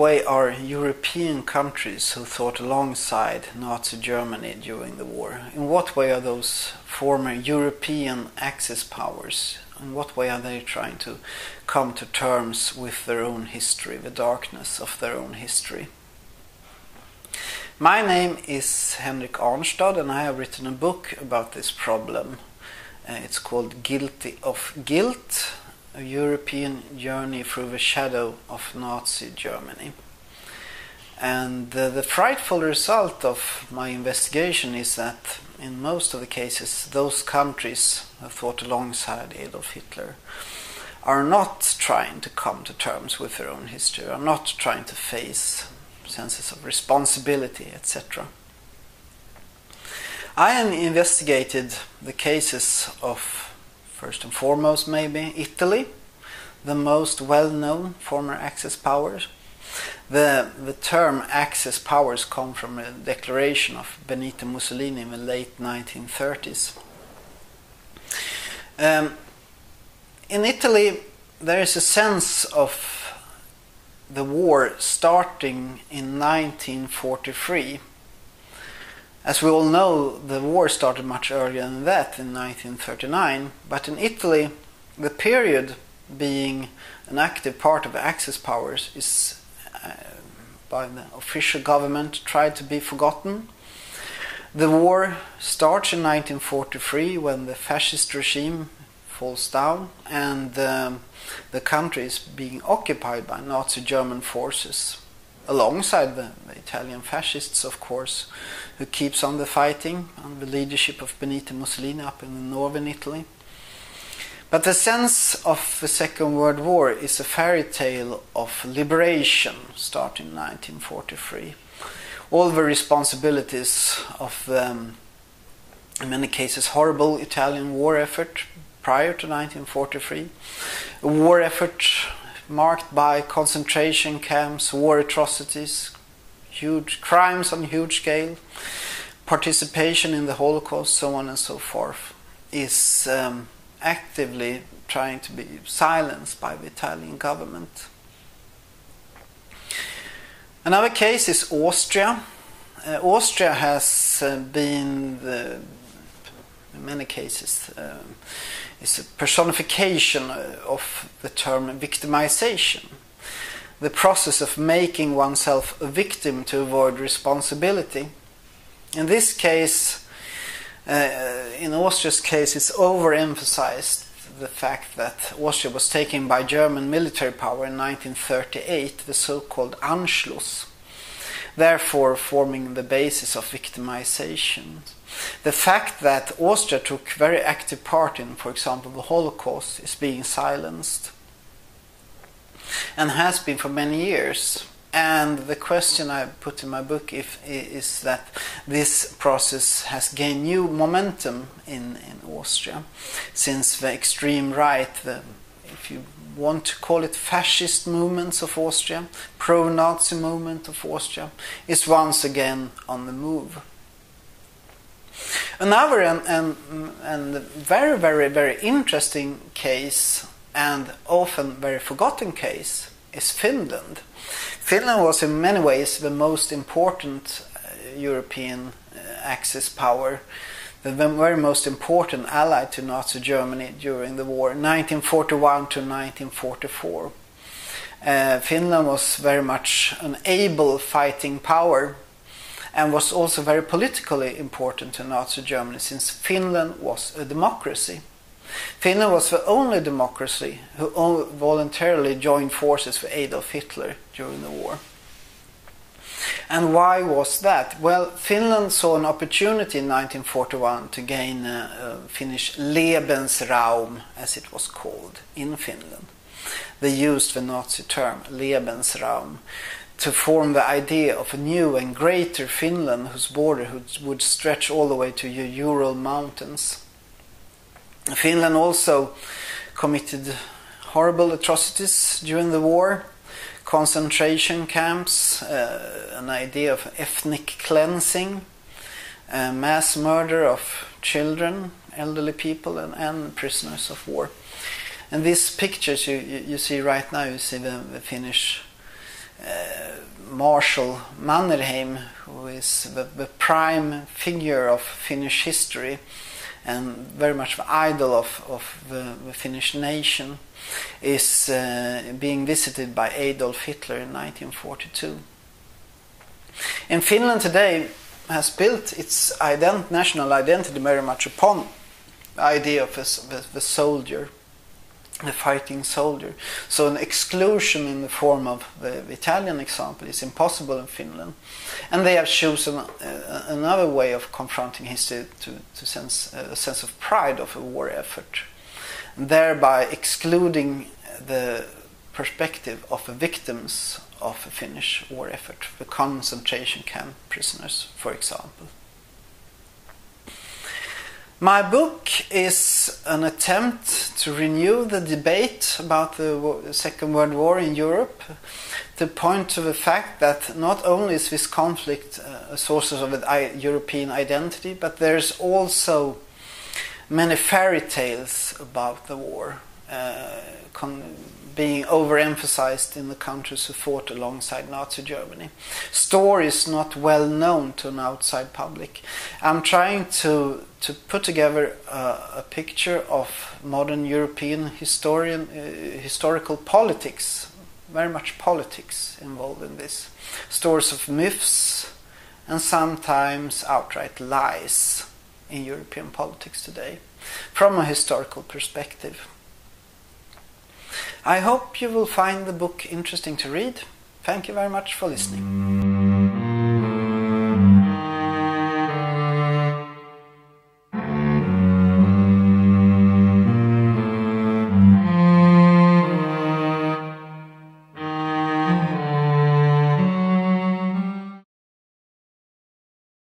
way are European countries who fought alongside Nazi Germany during the war, in what way are those former European Axis powers, in what way are they trying to come to terms with their own history, the darkness of their own history? My name is Henrik Arnstad, and I have written a book about this problem. It's called Guilty of Guilt, a European journey through the shadow of Nazi Germany. And the frightful result of my investigation is that in most of the cases, those countries who fought alongside Adolf Hitler are not trying to come to terms with their own history, are not trying to face senses of responsibility, etc. I have investigated the cases of, first and foremost maybe, Italy, the most well-known former Axis powers. The term Axis powers come from a declaration of Benito Mussolini in the late 1930s. In Italy, there is a sense of the war starting in 1943. As we all know, the war started much earlier than that, in 1939, but in Italy, the period being an active part of the Axis powers is, by the official government, tried to be forgotten. The war starts in 1943 when the fascist regime falls down and the country is being occupied by Nazi German forces, alongside the Italian fascists, of course, who keeps on the fighting under the leadership of Benito Mussolini up in the northern Italy. But the sense of the Second World War is a fairy tale of liberation starting in 1943. All the responsibilities of the, in many cases, horrible Italian war effort prior to 1943, a war effort marked by concentration camps, war atrocities, huge crimes on huge scale, participation in the Holocaust, so on and so forth, is actively trying to be silenced by the Italian government. Another case is Austria. Austria has been, in many cases, is a personification of the term victimization. The process of making oneself a victim to avoid responsibility. In this case, in Austria's case, it's overemphasized the fact that Austria was taken by German military power in 1938, the so-called Anschluss, therefore forming the basis of victimization. The fact that Austria took very active part in, for example, the Holocaust is being silenced, and has been for many years. And the question I put in my book is that this process has gained new momentum in Austria, since the extreme right, if you want to call it fascist movements of Austria, pro-Nazi movement of Austria, is once again on the move. Another and very, very, very interesting case, and often very forgotten case, is Finland. Finland was in many ways the most important European Axis power, the very most important ally to Nazi Germany during the war, 1941 to 1944. Finland was very much an able fighting power, and was also very politically important to Nazi Germany, since Finland was a democracy. Finland was the only democracy who voluntarily joined forces with Adolf Hitler during the war. And why was that? Well, Finland saw an opportunity in 1941 to gain a Finnish Lebensraum, as it was called, in Finland. They used the Nazi term, Lebensraum, to form the idea of a new and greater Finland whose border would stretch all the way to the Ural Mountains. Finland also committed horrible atrocities during the war, concentration camps, an idea of ethnic cleansing, mass murder of children, elderly people, and prisoners of war. And these pictures you see right now, you see the Finnish Marshal Mannerheim, who is the prime figure of Finnish history and very much the idol of the Finnish nation, is being visited by Adolf Hitler in 1942. And Finland today has built its national identity very much upon the idea of the soldier, the fighting soldier. So an exclusion in the form of the Italian example is impossible in Finland. And they have chosen another way of confronting history to sense a sense of pride of a war effort, thereby excluding the perspective of the victims of a Finnish war effort, the concentration camp prisoners, for example. My book is an attempt to renew the debate about the Second World War in Europe, to point to the fact that not only is this conflict a source of European identity, but there's also many fairy tales about the war, being overemphasized in the countries who fought alongside Nazi Germany. Stories not well known to an outside public. I'm trying to put together a picture of modern European historical politics, very much politics involved in this. Stories of myths and sometimes outright lies in European politics today, from a historical perspective. I hope you will find the book interesting to read. Thank you very much for listening.